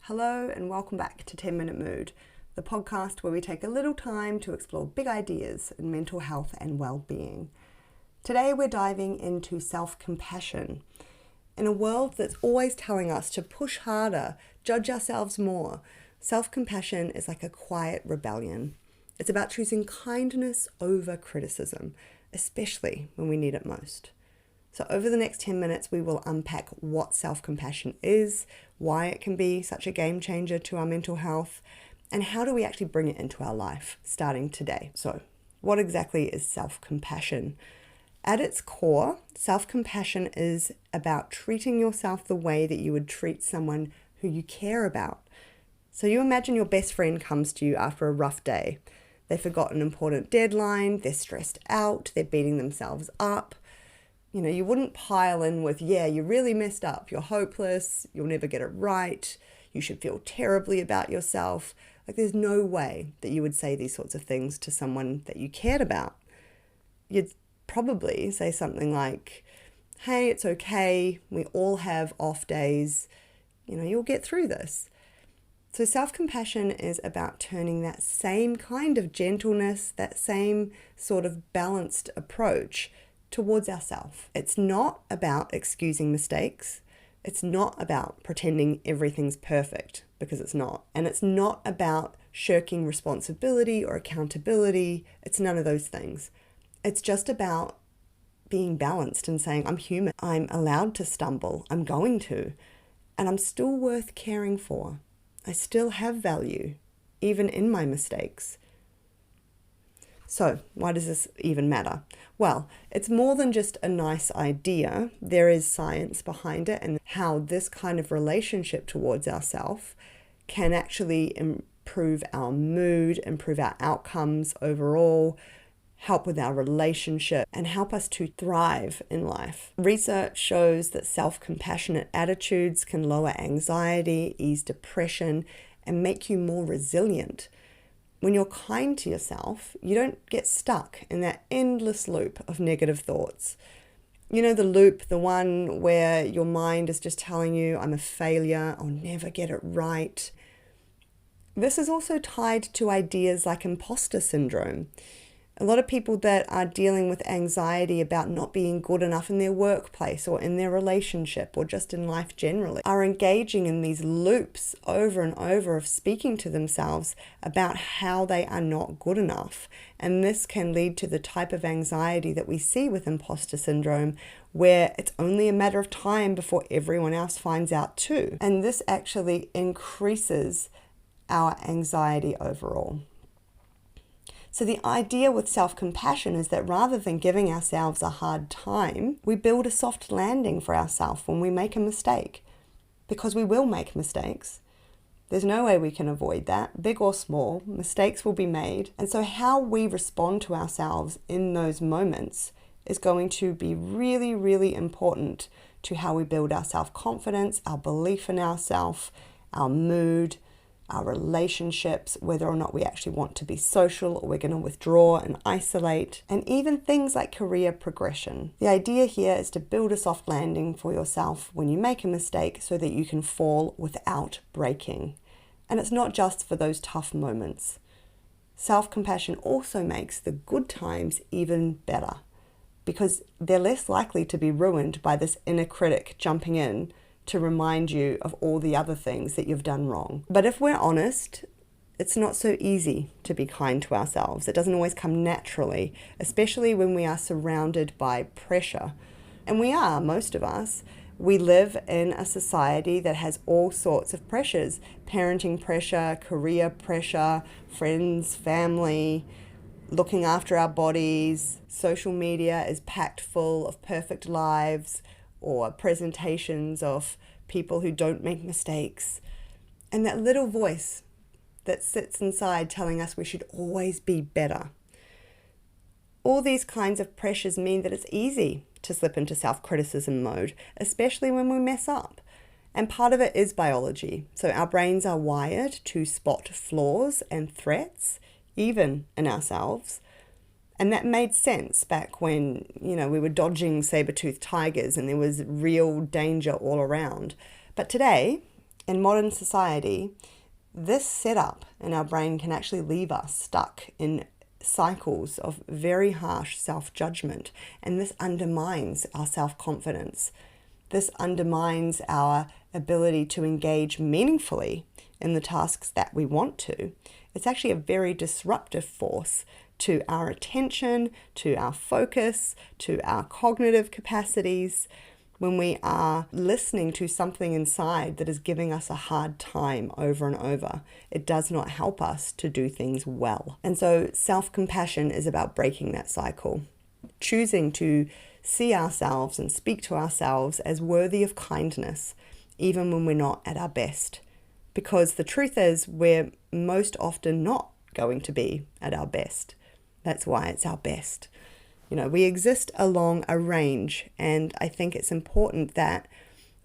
Hello and welcome back to 10 Minute Mood, the podcast where we take a little time to explore big ideas in mental health and well-being. Today we're diving into self-compassion. In a world that's always telling us to push harder, judge ourselves more, self-compassion is like a quiet rebellion. It's about choosing kindness over criticism, especially when we need it most. So over the next 10 minutes, we will unpack what self-compassion is, why it can be such a game changer to our mental health, and how do we actually bring it into our life starting today. So what exactly is self-compassion? At its core, self-compassion is about treating yourself the way that you would treat someone who you care about. So you imagine your best friend comes to you after a rough day. They forgot an important deadline, they're stressed out, they're beating themselves up. You wouldn't pile in with, you really messed up, you're hopeless, you'll never get it right, you should feel terribly about yourself. There's no way that you would say these sorts of things to someone that you cared about. You'd probably say something like, hey, it's okay, we all have off days, you'll get through this. So self-compassion is about turning that same kind of gentleness, that same sort of balanced approach towards ourselves. It's not about excusing mistakes. It's not about pretending everything's perfect, because it's not. And it's not about shirking responsibility or accountability. It's none of those things. It's just about being balanced and saying, I'm human. I'm allowed to stumble. I'm going to. And I'm still worth caring for. I still have value, even in my mistakes. So why does this even matter? Well, it's more than just a nice idea. There is science behind it and how this kind of relationship towards ourselves can actually improve our mood, improve our outcomes overall, help with our relationship, and help us to thrive in life. Research shows that self-compassionate attitudes can lower anxiety, ease depression, and make you more resilient. When you're kind to yourself, you don't get stuck in that endless loop of negative thoughts. The loop, the one where your mind is just telling you, I'm a failure, I'll never get it right. This is also tied to ideas like imposter syndrome. A lot of people that are dealing with anxiety about not being good enough in their workplace or in their relationship or just in life generally are engaging in these loops over and over of speaking to themselves about how they are not good enough. And this can lead to the type of anxiety that we see with imposter syndrome, where it's only a matter of time before everyone else finds out too. And this actually increases our anxiety overall. So the idea with self-compassion is that rather than giving ourselves a hard time, we build a soft landing for ourselves when we make a mistake. Because we will make mistakes. There's no way we can avoid that. Big or small, mistakes will be made. And so how we respond to ourselves in those moments is going to be really, really important to how we build our self-confidence, our belief in ourselves, our mood, our relationships, whether or not we actually want to be social or we're going to withdraw and isolate, and even things like career progression. The idea here is to build a soft landing for yourself when you make a mistake so that you can fall without breaking. And it's not just for those tough moments. Self-compassion also makes the good times even better because they're less likely to be ruined by this inner critic jumping in to remind you of all the other things that you've done wrong. But if we're honest, it's not so easy to be kind to ourselves. It doesn't always come naturally, especially when we are surrounded by pressure. And we are, most of us. We live in a society that has all sorts of pressures: parenting pressure, career pressure, friends, family, looking after our bodies. Social media is packed full of perfect lives, or presentations of people who don't make mistakes. And that little voice that sits inside telling us we should always be better. All these kinds of pressures mean that it's easy to slip into self-criticism mode, especially when we mess up. And part of it is biology. So our brains are wired to spot flaws and threats, even in ourselves. And that made sense back when, we were dodging saber-toothed tigers and there was real danger all around. But today, In modern society, this setup in our brain can actually leave us stuck in cycles of very harsh self-judgment, and this undermines our self-confidence. This undermines our ability to engage meaningfully in the tasks that we want to. It's actually a very disruptive force to our attention, to our focus, to our cognitive capacities, when we are listening to something inside that is giving us a hard time over and over. It does not help us to do things well. And so self-compassion is about breaking that cycle, choosing to see ourselves and speak to ourselves as worthy of kindness, even when we're not at our best. Because the truth is, we're most often not going to be at our best. That's why it's our best. We exist along a range, and I think it's important that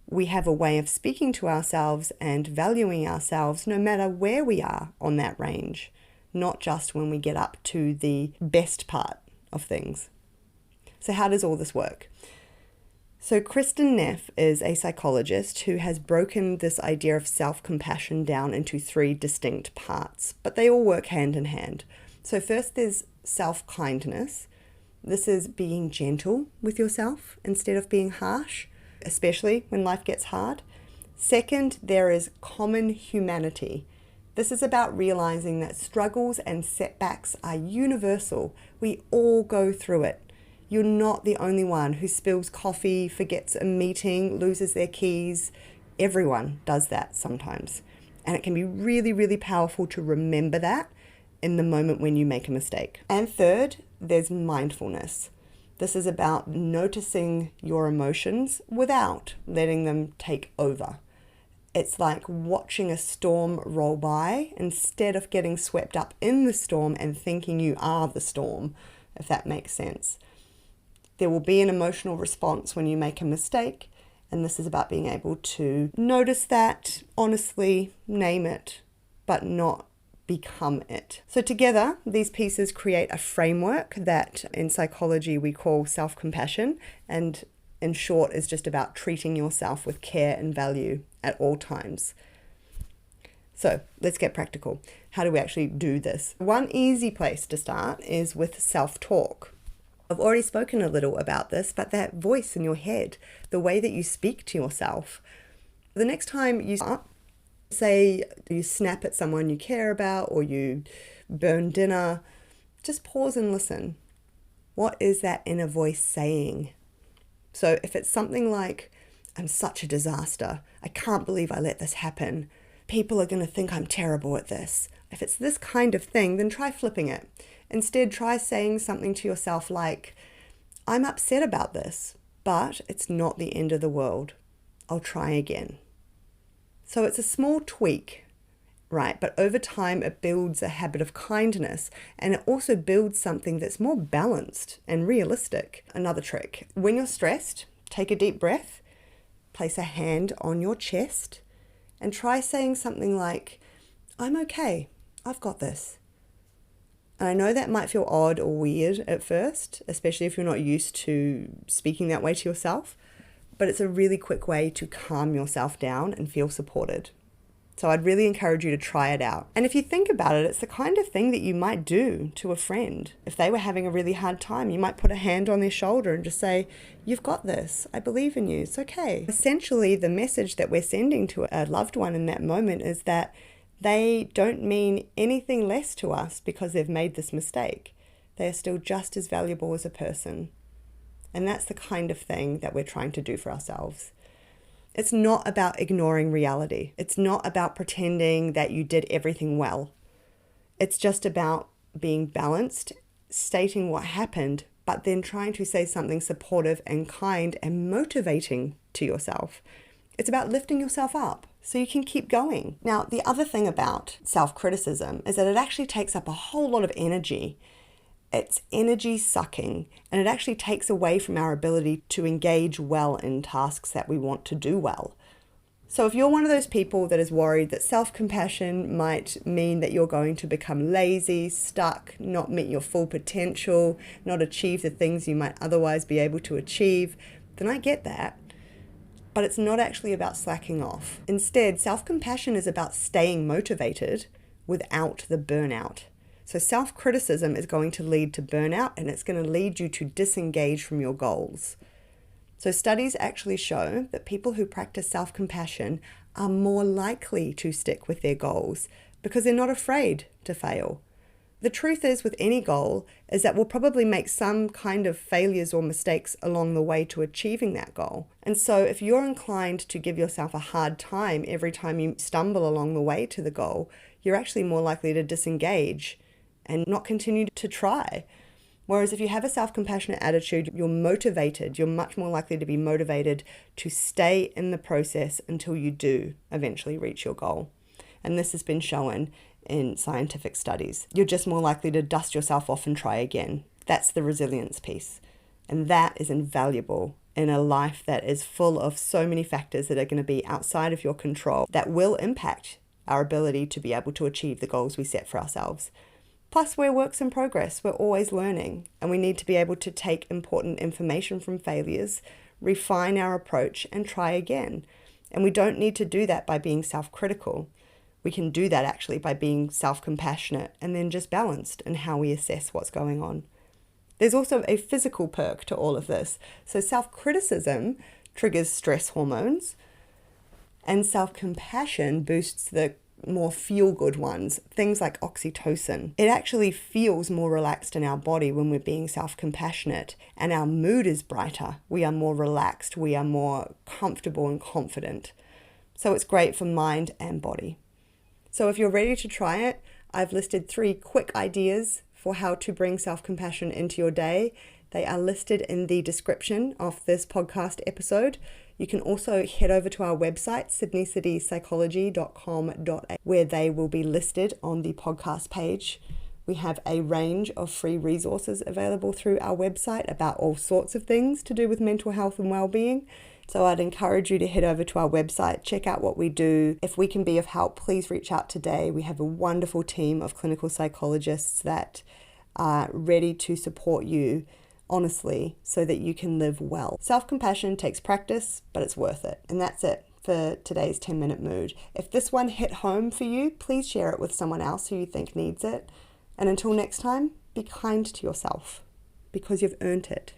we have a way of speaking to ourselves and valuing ourselves no matter where we are on that range, not just when we get up to the best part of things. So how does all this work? So Kristin Neff is a psychologist who has broken this idea of self-compassion down into 3 distinct parts, but they all work hand in hand. So first there's self-kindness. This is being gentle with yourself instead of being harsh, especially when life gets hard. Second, there is common humanity. This is about realizing that struggles and setbacks are universal. We all go through it. You're not the only one who spills coffee, forgets a meeting, loses their keys. Everyone does that sometimes. And it can be really, really powerful to remember that in the moment when you make a mistake. And third, there's mindfulness. This is about noticing your emotions without letting them take over. It's like watching a storm roll by instead of getting swept up in the storm and thinking you are the storm, if that makes sense. There will be an emotional response when you make a mistake, and this is about being able to notice that, honestly, name it, but not become it. So together, these pieces create a framework that in psychology we call self-compassion, and in short is just about treating yourself with care and value at all times. So let's get practical. How do we actually do this? One easy place to start is with self-talk. I've already spoken a little about this, but that voice in your head, the way that you speak to yourself, the next time you say you snap at someone you care about or you burn dinner, just pause and listen. What is that inner voice saying? So if it's something like, I'm such a disaster, I can't believe I let this happen, people are going to think I'm terrible at this. If it's this kind of thing, then try flipping it. Instead, try saying something to yourself like, I'm upset about this, but it's not the end of the world. I'll try again. So it's a small tweak, right? But over time, it builds a habit of kindness, and it also builds something that's more balanced and realistic. Another trick, when you're stressed, take a deep breath, place a hand on your chest, and try saying something like, I'm okay, I've got this. And I know that might feel odd or weird at first, especially if you're not used to speaking that way to yourself, but it's a really quick way to calm yourself down and feel supported. So I'd really encourage you to try it out. And if you think about it, it's the kind of thing that you might do to a friend. If they were having a really hard time, you might put a hand on their shoulder and just say, you've got this, I believe in you, it's okay. Essentially, the message that we're sending to a loved one in that moment is that they don't mean anything less to us because they've made this mistake. They are still just as valuable as a person. And that's the kind of thing that we're trying to do for ourselves. It's not about ignoring reality. It's not about pretending that you did everything well. It's just about being balanced, stating what happened, but then trying to say something supportive and kind and motivating to yourself. It's about lifting yourself up so you can keep going. Now, the other thing about self-criticism is that it actually takes up a whole lot of energy. It's energy sucking, and it actually takes away from our ability to engage well in tasks that we want to do well. So if you're one of those people that is worried that self-compassion might mean that you're going to become lazy, stuck, not meet your full potential, not achieve the things you might otherwise be able to achieve, then I get that. but it's not actually about slacking off. Instead, self-compassion is about staying motivated without the burnout. So self-criticism is going to lead to burnout, and it's going to lead you to disengage from your goals. So studies actually show that people who practice self-compassion are more likely to stick with their goals because they're not afraid to fail. The truth is, with any goal, is that we'll probably make some kind of failures or mistakes along the way to achieving that goal. And so if you're inclined to give yourself a hard time every time you stumble along the way to the goal, you're actually more likely to disengage and not continue to try. Whereas if you have a self-compassionate attitude, you're motivated. You're much more likely to be motivated to stay in the process until you do eventually reach your goal. And this has been shown in scientific studies. You're just more likely to dust yourself off and try again. That's the resilience piece. And that is invaluable in a life that is full of so many factors that are going to be outside of your control that will impact our ability to be able to achieve the goals we set for ourselves. Plus, we're works in progress. We're always learning, and we need to be able to take important information from failures, refine our approach, and try again. And we don't need to do that by being self-critical. We can do that actually by being self-compassionate and then just balanced in how we assess what's going on. There's also a physical perk to all of this. So self-criticism triggers stress hormones, and self-compassion boosts the more feel-good ones, things like oxytocin. It actually feels more relaxed in our body when we're being self-compassionate, and our mood is brighter. We are more relaxed. We are more comfortable and confident. So it's great for mind and body. So if you're ready to try it, I've listed 3 quick ideas for how to bring self-compassion into your day. They are listed in the description of this podcast episode. You can also head over to our website, sydneycitypsychology.com.au, where they will be listed on the podcast page. We have a range of free resources available through our website about all sorts of things to do with mental health and well-being. So I'd encourage you to head over to our website, check out what we do. If we can be of help, please reach out today. We have a wonderful team of clinical psychologists that are ready to support you honestly so that you can live well. Self-compassion takes practice, but it's worth it. And that's it for today's 10-minute mood. If this one hit home for you, please share it with someone else who you think needs it. And until next time, be kind to yourself because you've earned it.